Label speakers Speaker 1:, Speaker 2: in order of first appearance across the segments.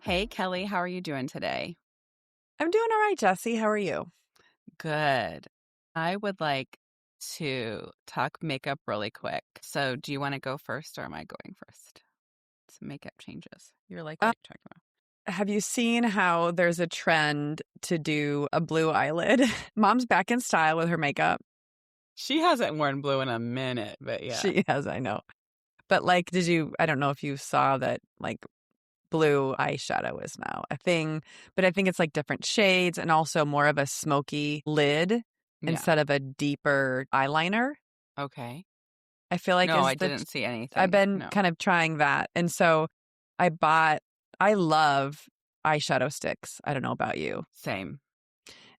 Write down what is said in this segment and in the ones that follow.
Speaker 1: Hey, Kelly, how are you doing today?
Speaker 2: I'm doing all right, Jesse. How are you?
Speaker 1: Good. I would like to talk makeup really quick. So, do you want to go first or am I going first? Some makeup changes. You're like, what
Speaker 2: Um,
Speaker 1: are you talking about?
Speaker 2: have you seen how there's a trend to do a blue eyelid? Mom's back in style with her makeup.
Speaker 1: She hasn't worn blue in a minute, but yeah.
Speaker 2: She has, I know. But I don't know if you saw that blue eyeshadow is now a thing, but I think it's like different shades and also more of a smoky lid
Speaker 1: Yeah.
Speaker 2: instead of a deeper eyeliner.
Speaker 1: Okay.
Speaker 2: I feel like
Speaker 1: No,
Speaker 2: is
Speaker 1: I
Speaker 2: the
Speaker 1: didn't see
Speaker 2: I've
Speaker 1: anything.
Speaker 2: been
Speaker 1: No.
Speaker 2: kind of trying that. And so I love eyeshadow sticks. I don't know about you.
Speaker 1: Same.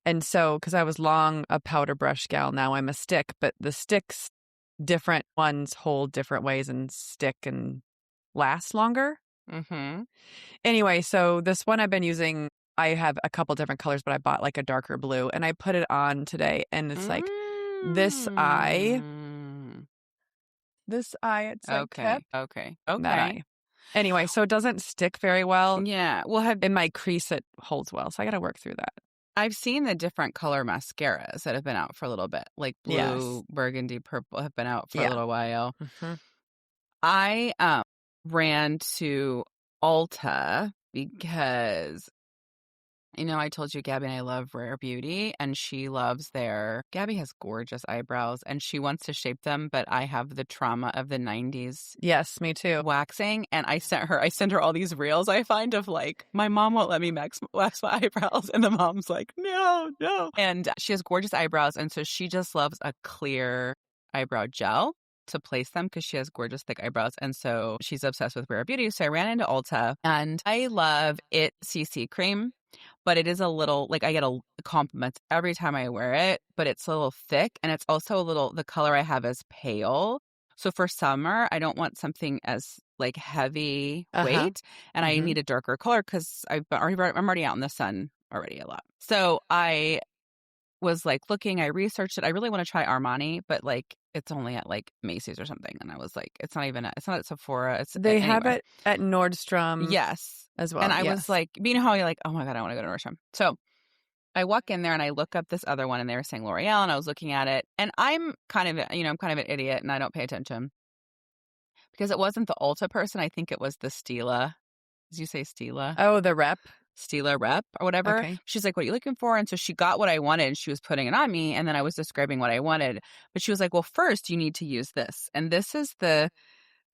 Speaker 2: And so, because I was long a powder brush gal, now I'm a stick, but the sticks, different ones hold different ways and stick and last longer.
Speaker 1: Mm-hmm.
Speaker 2: Anyway, so this one I've been using, I have a couple different colors, but I bought like a darker blue and I put it on today and it's like this eye,
Speaker 1: Mm.
Speaker 2: it's like
Speaker 1: Okay.
Speaker 2: tip,
Speaker 1: Okay.
Speaker 2: that
Speaker 1: Okay.
Speaker 2: eye. Anyway, so it doesn't stick very well.
Speaker 1: Yeah. Well,
Speaker 2: In my crease, it holds well. So I got to work through that.
Speaker 1: I've seen the different color mascaras that have been out for a little bit, like
Speaker 2: Yes.
Speaker 1: blue, burgundy, purple have been out for a
Speaker 2: Yeah.
Speaker 1: little while.
Speaker 2: Mm-hmm.
Speaker 1: I ran to Ulta because I told you Gabby and I love Rare Beauty and she loves Gabby has gorgeous eyebrows and she wants to shape them, but I have the trauma of the 90s
Speaker 2: Yes, me too.
Speaker 1: waxing, and I sent her all these reels I find of like, my mom won't let me wax my eyebrows, and the mom's like, no, and she has gorgeous eyebrows, and so she just loves a clear eyebrow gel to place them because she has gorgeous thick eyebrows, and so she's obsessed with Rare Beauty. So I ran into Ulta and I love it CC cream, but it is a little, like, I get a compliment every time I wear it, but it's a little thick, and it's also the color I have is pale. So for summer, I don't want something as like heavy
Speaker 2: Uh-huh.
Speaker 1: weight, and I
Speaker 2: Mm-hmm.
Speaker 1: need a darker color because I'm already out in the sun already a lot. So I was like looking, I researched it. I really want to try Armani, but like it's only at like Macy's or something, and I was like, it's not at Sephora. It's
Speaker 2: They have
Speaker 1: anywhere.
Speaker 2: it at Nordstrom
Speaker 1: Yes,
Speaker 2: as
Speaker 1: and
Speaker 2: well.
Speaker 1: I was
Speaker 2: Yes.
Speaker 1: like, you know how you're like, oh my God, I want to go to Nordstrom. So I walk in there and I look up this other one and they were saying L'Oreal, and I was looking at it, and I'm kind of an idiot and I don't pay attention because it wasn't the Ulta person. I think it was the Stila. Did you say Stila?
Speaker 2: Oh, the rep.
Speaker 1: Stila rep or whatever.
Speaker 2: Okay.
Speaker 1: She's like, what are you looking for? And so she got what I wanted and she was putting it on me. And then I was describing what I wanted. But she was like, well, first you need to use this. And this is the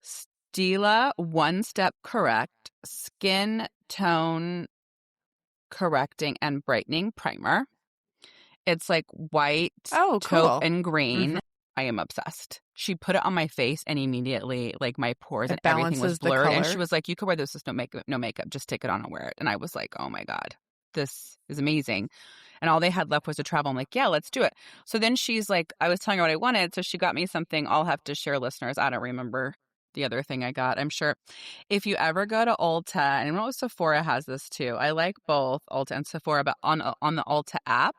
Speaker 1: Stila One Step Correct Skin Tone Correcting and Brightening Primer. It's like white,
Speaker 2: Oh,
Speaker 1: taupe,
Speaker 2: cool.
Speaker 1: and green.
Speaker 2: Mm-hmm.
Speaker 1: I am obsessed. She put it on my face and immediately, like, my pores
Speaker 2: It
Speaker 1: and everything was
Speaker 2: balances the
Speaker 1: blurred. And
Speaker 2: color.
Speaker 1: she was like, you could wear this with no makeup. Just take it on and wear it. And I was like, oh my God, this is amazing. And all they had left was to travel. I'm like, yeah, let's do it. So then she's like, I was telling her what I wanted. So she got me something. I'll have to share, listeners. I don't remember the other thing I got. I'm sure if you ever go to Ulta, and I know Sephora has this too. I like both Ulta and Sephora, but on the Ulta app,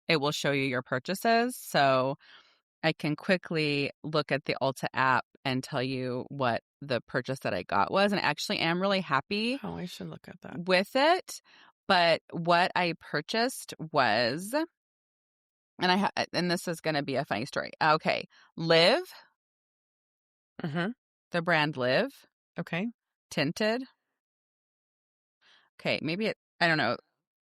Speaker 1: it will show you your purchases. So I can quickly look at the Ulta app and tell you what the purchase that I got was. And I actually am really happy
Speaker 2: Oh, I should look at that.
Speaker 1: with it. But what I purchased was, and this is going to be a funny story. Okay. Live,
Speaker 2: Mm-hmm.
Speaker 1: the brand Live,
Speaker 2: Okay.
Speaker 1: Tinted. Okay. I don't know.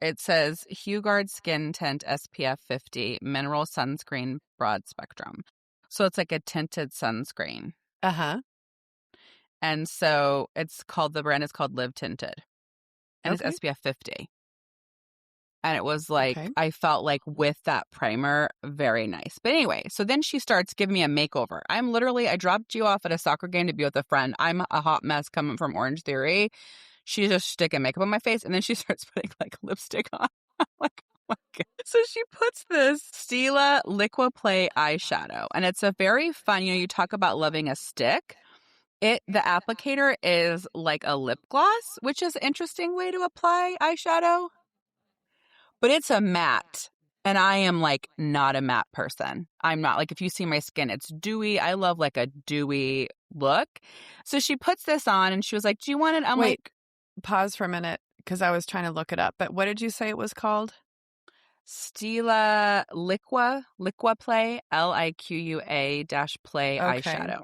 Speaker 1: It says Hueguard Skin Tint SPF 50 Mineral Sunscreen Broad Spectrum. So it's like a tinted sunscreen.
Speaker 2: Uh-huh.
Speaker 1: And so the brand is called Live Tinted. And
Speaker 2: Okay.
Speaker 1: it's SPF 50. And it was like,
Speaker 2: Okay.
Speaker 1: I felt like with that primer, very nice. But anyway, so then she starts giving me a makeover. I dropped you off at a soccer game to be with a friend. I'm a hot mess coming from Orange Theory. She's just sticking makeup on my face, and then she starts putting like lipstick on. I'm like, oh my God. So she puts this Stila Liqua Play eyeshadow, and it's a very fun, you talk about loving a stick. The applicator is like a lip gloss, which is an interesting way to apply eyeshadow, but it's a matte. And I am like not a matte person. I'm not like, if you see my skin, it's dewy. I love like a dewy look. So she puts this on and she was like, do you want it? I'm
Speaker 2: Wait,
Speaker 1: like,
Speaker 2: pause for a minute. because I was trying to look it up. But what did you say it was called?
Speaker 1: Stila Liqua Play, Liqua dash play
Speaker 2: Okay.
Speaker 1: eyeshadow.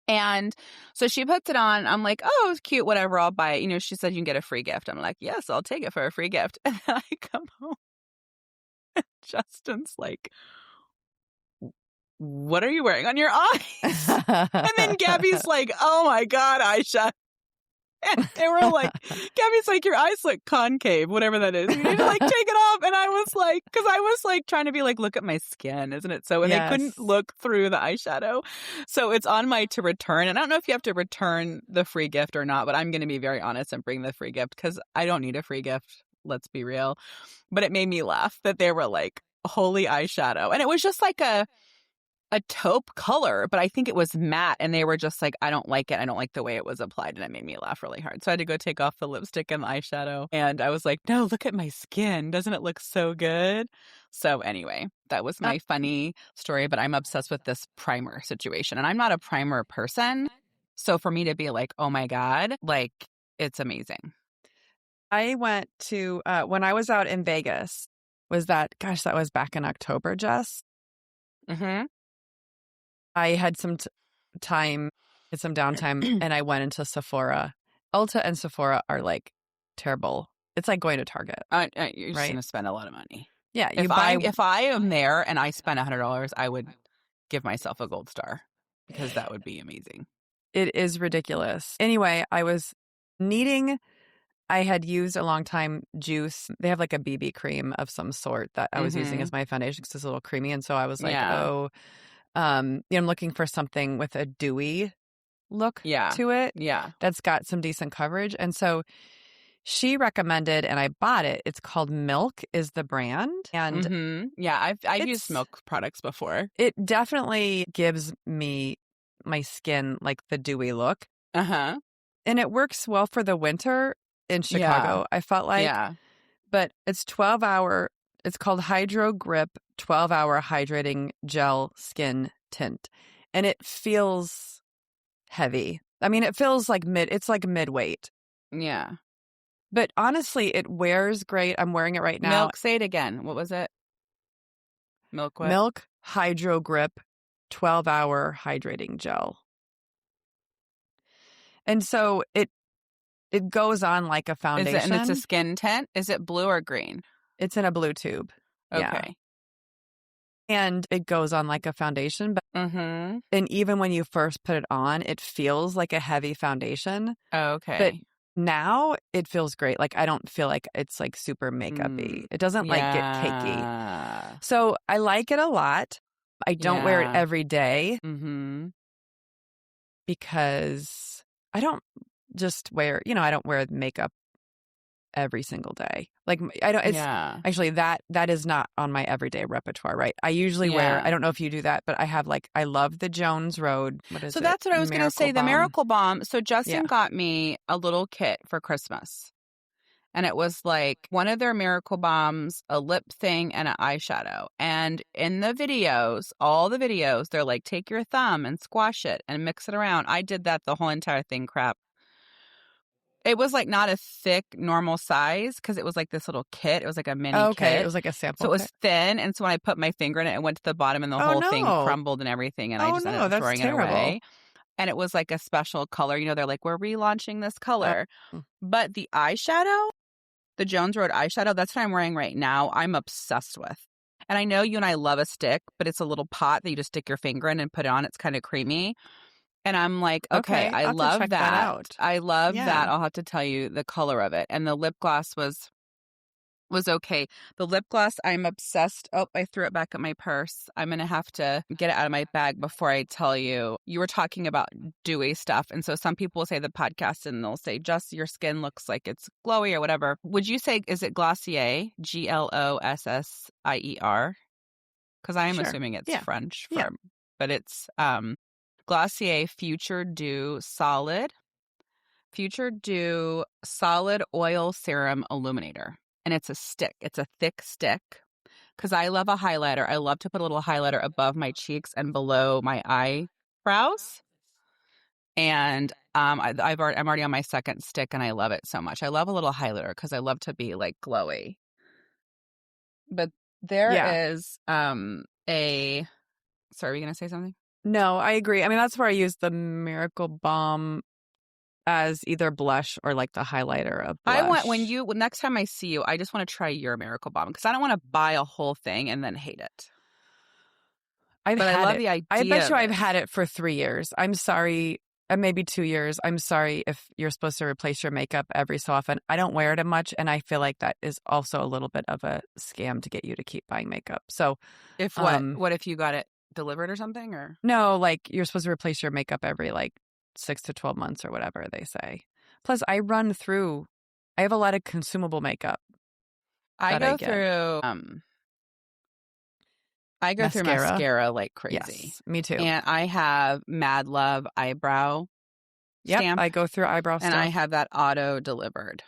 Speaker 1: And so she puts it on. I'm like, oh, it's cute, whatever, I'll buy it. You know, she said you can get a free gift. I'm like, yes, I'll take it for a free gift. And then I come home. Justin's like, what are you wearing on your eyes? And then Gabby's like, oh my God, Aisha. And they were like, Gabby's like, your eyes look concave, whatever that is. You need to like take it off. And I was like, because I was like trying to be like, look at my skin, isn't it? So, and they couldn't look through the eyeshadow. So it's on my to return. And I don't know if you have to return the free gift or not, but I'm going to be very honest and bring the free gift because I don't need a free gift. Let's be real. But it made me laugh that they were like, holy eyeshadow. And it was just like a taupe color, but I think it was matte, and they were just like, I don't like it. I don't like the way it was applied, and it made me laugh really hard. So I had to go take off the lipstick and the eyeshadow, and I was like, no, look at my skin. Doesn't it look so good? So anyway, that was my funny story, but I'm obsessed with this primer situation, and I'm not a primer person. So for me to be like, oh my God, like, it's amazing.
Speaker 2: I went to, when I was out in Vegas, that was back in October, Jess.
Speaker 1: Mm-hmm.
Speaker 2: I had some time, some downtime, and I went into Sephora. Ulta and Sephora are like terrible. It's like going to Target.
Speaker 1: You're just going to spend a lot of money.
Speaker 2: Yeah.
Speaker 1: If I am there and I spend $100, I would give myself a gold star because that would be amazing.
Speaker 2: It is ridiculous. Anyway, I had used a long time juice. They have like a BB cream of some sort that I was using as my foundation because it's a little creamy. And so I was like, I'm looking for something with a dewy look to it.
Speaker 1: Yeah.
Speaker 2: That's got some decent coverage. And so she recommended, and I bought it. It's called Milk is the brand. And
Speaker 1: yeah, I've used Milk products before.
Speaker 2: It definitely gives me my skin like the dewy look.
Speaker 1: Uh-huh.
Speaker 2: And it works well for the winter in Chicago, I felt like. Yeah. But it's 12-hour. It's called Hydro Grip 12-hour hydrating gel skin tint. And it feels heavy. I mean, it feels like it's like mid-weight.
Speaker 1: Yeah.
Speaker 2: But honestly, it wears great. I'm wearing it right now.
Speaker 1: Milk, say it again. What was it? Milk what?
Speaker 2: Milk Hydro Grip 12-hour hydrating gel. And so it goes on like a foundation.
Speaker 1: And it's a skin tint? Is it blue or green?
Speaker 2: It's in a blue tube.
Speaker 1: Okay.
Speaker 2: Yeah. And it goes on like a foundation. But and even when you first put it on, it feels like a heavy foundation.
Speaker 1: Okay.
Speaker 2: But now it feels great. Like I don't feel like it's like super makeup-y. It doesn't like get cakey. So I like it a lot. I don't wear it every day because I don't just wear, I don't wear makeup every single day. Like actually that is not on my everyday repertoire, right? I usually wear, I don't know if you do that, but I have I love the Jones Road. What is it? So
Speaker 1: that's what I was going to say, the Miracle Balm. So Justin got me a little kit for Christmas. And it was like one of their Miracle Balms, a lip thing, and an eyeshadow. And in the videos, all the videos, they're like, take your thumb and squash it and mix it around. I did that the whole entire thing crap. It was like not a thick normal size because it was like this little kit. It was like a mini kit.
Speaker 2: It was like a sample.
Speaker 1: So it was thin. And so when I put my finger in it, it went to the bottom and the whole thing crumbled and everything. And I just ended up throwing it away. And it was like a special color. They're like, we're relaunching this color. But the eyeshadow, the Jones Road eyeshadow, that's what I'm wearing right now. I'm obsessed with. And I know you and I love a stick, but it's a little pot that you just stick your finger in and put it on. It's kind of creamy. And I'm like, okay, I love that.
Speaker 2: Out.
Speaker 1: I love that. I'll have to tell you the color of it. And the lip gloss was okay. The lip gloss, I'm obsessed. Oh, I threw it back at my purse. I'm going to have to get it out of my bag before I tell you. You were talking about dewy stuff. And so some people will say the podcast and they'll say, just your skin looks like it's glowy or whatever. Would you say, is it Glossier? Glossier? Because I am assuming it's French. But it's Glossier Future Dew Solid Oil Serum Illuminator. And it's a stick. It's a thick stick. Because I love a highlighter. I love to put a little highlighter above my cheeks and below my eyebrows. And I'm already on my second stick, and I love it so much. I love a little highlighter because I love to be like glowy. But there is a. Sorry, are you gonna say something?
Speaker 2: No, I agree. I mean, that's where I use the Miracle Balm as either blush or like the highlighter of blush.
Speaker 1: Next time I see you, I just want to try your Miracle Balm because I don't want to buy a whole thing and then hate it.
Speaker 2: I love
Speaker 1: the idea.
Speaker 2: I bet you I've had it for 3 years. I'm sorry, maybe 2 years. I'm sorry if you're supposed to replace your makeup every so often. I don't wear it much, and I feel like that is also a little bit of a scam to get you to keep buying makeup. So,
Speaker 1: if what if you got it delivered or something, or
Speaker 2: no, like you're supposed to replace your makeup every like 6 to 12 months or whatever they say. Plus, I have a lot of consumable makeup.
Speaker 1: I go through mascara like crazy.
Speaker 2: Yes, me too.
Speaker 1: And I have Mad Love eyebrow stamp.
Speaker 2: I go through eyebrow stuff.
Speaker 1: And I have that auto delivered.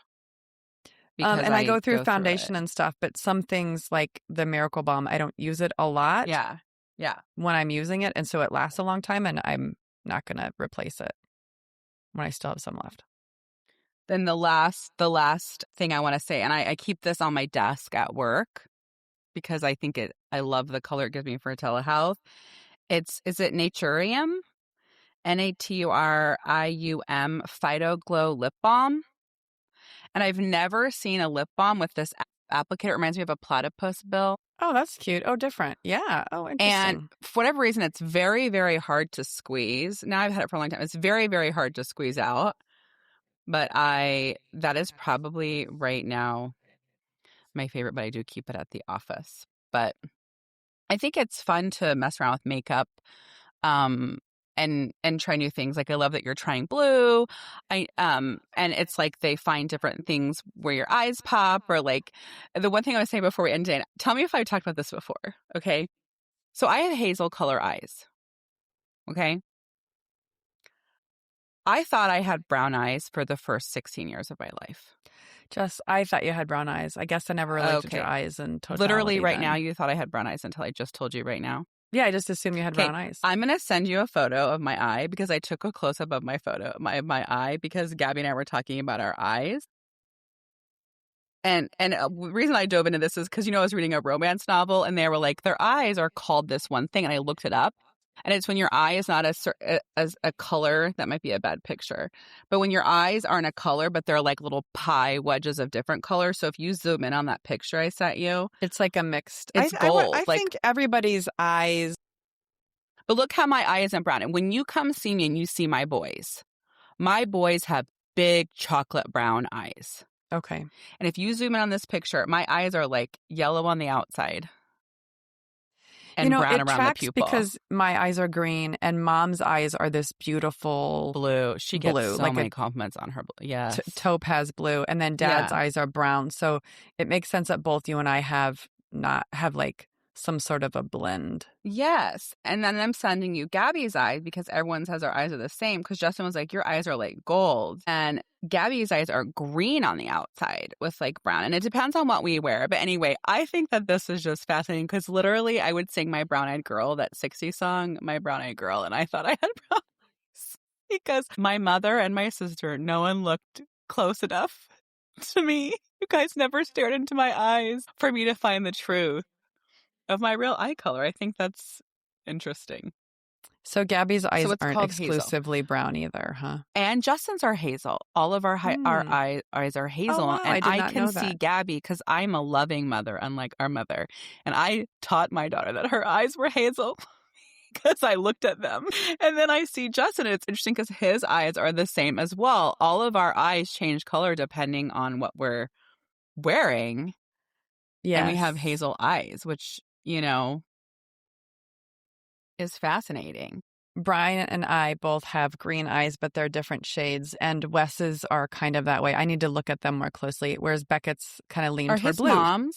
Speaker 2: And I go through foundation and stuff, but some things like the Miracle Balm, I don't use it a lot.
Speaker 1: Yeah.
Speaker 2: When I'm using it, and so it lasts a long time, and I'm not going to replace it when I still have some left.
Speaker 1: Then the last thing I want to say, and I keep this on my desk at work because I think I love the color it gives me for telehealth. Is it Naturium? Naturium Phyto Glow Lip Balm. And I've never seen a lip balm with this applicator. It reminds me of a platypus bill.
Speaker 2: Oh, that's cute. Oh, different. Yeah. Oh, interesting.
Speaker 1: And for whatever reason, it's very, very hard to squeeze. Now I've had it for a long time. It's very, very hard to squeeze out. But that is probably right now my favorite, but I do keep it at the office. But I think it's fun to mess around with makeup and try new things. Like I love that you're trying blue. And it's like they find different things where your eyes pop, or like the one thing I was saying before we end today, tell me if I've talked about this before. Okay. So I have hazel color eyes. Okay. I thought I had brown eyes for the first 16 years of my life.
Speaker 2: I thought you had brown eyes. I guess I never really looked at your eyes in totality.
Speaker 1: Literally right now, you thought I had brown eyes until I just told you right now.
Speaker 2: Yeah, I just assumed you had brown eyes.
Speaker 1: I'm going to send you a photo of my eye because I took a close-up of my my eye because Gabby and I were talking about our eyes. And the reason I dove into this is because, I was reading a romance novel and they were like, their eyes are called this one thing. And I looked it up. And it's when your eye is not as a color, that might be a bad picture. But when your eyes aren't a color, but they're like little pie wedges of different colors. So if you zoom in on that picture I sent you,
Speaker 2: it's like a mixed.
Speaker 1: It's gold.
Speaker 2: I think everybody's eyes.
Speaker 1: But look how my eye isn't brown. And when you come see me and you see my boys have big chocolate brown eyes.
Speaker 2: Okay.
Speaker 1: And if you zoom in on this picture, my eyes are like yellow on the outside. And brown around the pupil.
Speaker 2: Because my eyes are green and Mom's eyes are this beautiful
Speaker 1: blue. She gets so many compliments on her blue. Yeah,
Speaker 2: topaz blue, and then Dad's eyes are brown. So it makes sense that both you and I have like some sort of a blend.
Speaker 1: Yes, and then I'm sending you Gabby's eyes because everyone says our eyes are the same. Because Justin was like, "Your eyes are like gold," and Gabby's eyes are green on the outside with like brown. And it depends on what we wear. But anyway, I think that this is just fascinating because literally I would sing My Brown Eyed Girl, that 60s song, My Brown Eyed Girl, and I thought I had brown eyes because my mother and my sister, no one looked close enough to me. You guys never stared into my eyes for me to find the truth of my real eye color. I think that's interesting.
Speaker 2: So Gabby's eyes aren't exclusively brown either, huh?
Speaker 1: And Justin's are hazel. All of our eyes are hazel.
Speaker 2: Oh, wow.
Speaker 1: And I can see
Speaker 2: that.
Speaker 1: Gabby because I'm a loving mother, unlike our mother. And I taught my daughter that her eyes were hazel because I looked at them. And then I see Justin, and it's interesting because his eyes are the same as well. All of our eyes change color depending on what we're wearing. Yeah. And we have hazel eyes, which, is fascinating.
Speaker 2: Brian and I both have green eyes, but they're different shades, and Wes's are kind of that way. I need to look at them more closely, whereas Beckett's kind of lean toward blue.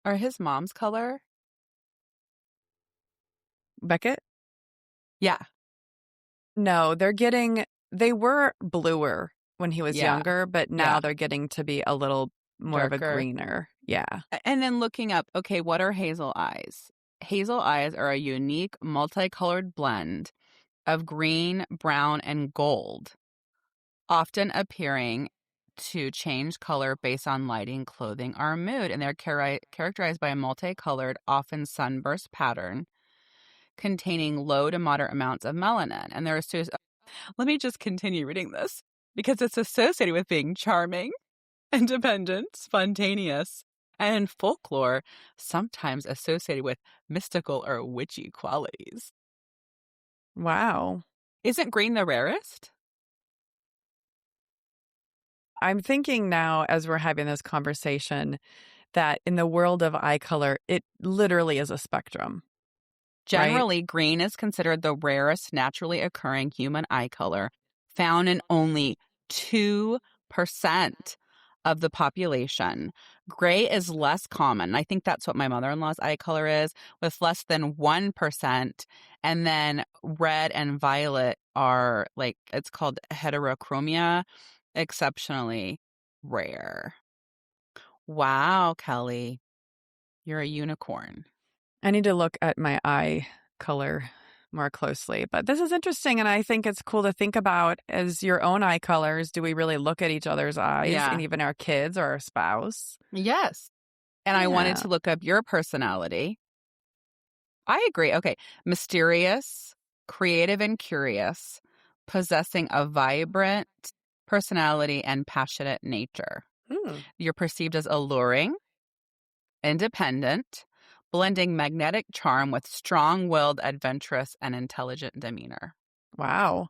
Speaker 1: Are his mom's color?
Speaker 2: Beckett?
Speaker 1: Yeah.
Speaker 2: No, they were bluer when he was younger, but now they're getting to be a little more darker. Of a greener. Yeah.
Speaker 1: And then looking up, okay, what are hazel eyes? Hazel eyes are a unique, multicolored blend of green, brown, and gold, often appearing to change color based on lighting, clothing, or mood. And they're characterized by a multicolored, often sunburst pattern containing low to moderate amounts of melanin. And let me just continue reading this because it's associated with being charming, independent, spontaneous, and in folklore, sometimes associated with mystical or witchy qualities.
Speaker 2: Wow.
Speaker 1: Isn't green the rarest?
Speaker 2: I'm thinking now, as we're having this conversation, that in the world of eye color, it literally is a spectrum.
Speaker 1: Generally,
Speaker 2: right?
Speaker 1: Green is considered the rarest naturally occurring human eye color, found in only 2% of the population. Gray is less common. I think that's what my mother-in-law's eye color is, with less than 1%. And then red and violet are it's called heterochromia, exceptionally rare. Wow, Kelly, you're a unicorn.
Speaker 2: I need to look at my eye color more closely, but this is interesting. And I think it's cool to think about as your own eye colors. Do we really look at each other's eyes and even our kids or our spouse?
Speaker 1: Yes. And I wanted to look up your personality. I agree. Okay. Mysterious, creative and curious, possessing a vibrant personality and passionate nature. You're perceived as alluring, independent, blending magnetic charm with strong-willed, adventurous, and intelligent demeanor.
Speaker 2: Wow.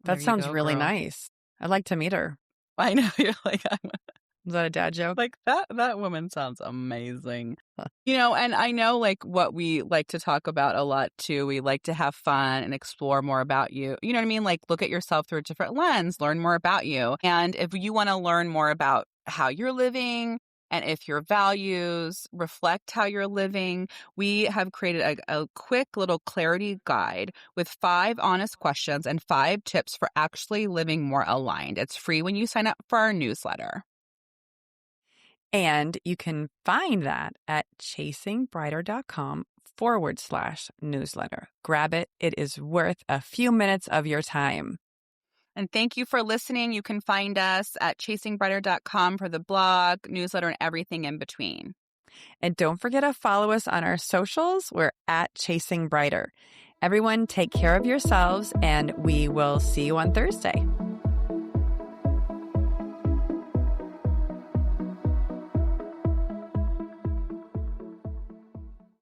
Speaker 2: That sounds really nice. I'd like to meet her.
Speaker 1: I know. You're like,
Speaker 2: is that a dad joke?
Speaker 1: Like, that woman sounds amazing. And I know, what we like to talk about a lot, too. We like to have fun and explore more about you. You know what I mean? Look at yourself through a different lens, learn more about you. And if you want to learn more about how you're living, and if your values reflect how you're living, we have created a quick little clarity guide with 5 honest questions and 5 tips for actually living more aligned. It's free when you sign up for our newsletter.
Speaker 2: And you can find that at chasingbrighter.com/newsletter. Grab it. It is worth a few minutes of your time.
Speaker 1: And thank you for listening. You can find us at chasingbrighter.com for the blog, newsletter, and everything in between.
Speaker 2: And don't forget to follow us on our socials. We're at Chasing Brighter. Everyone, take care of yourselves, and we will see you on Thursday.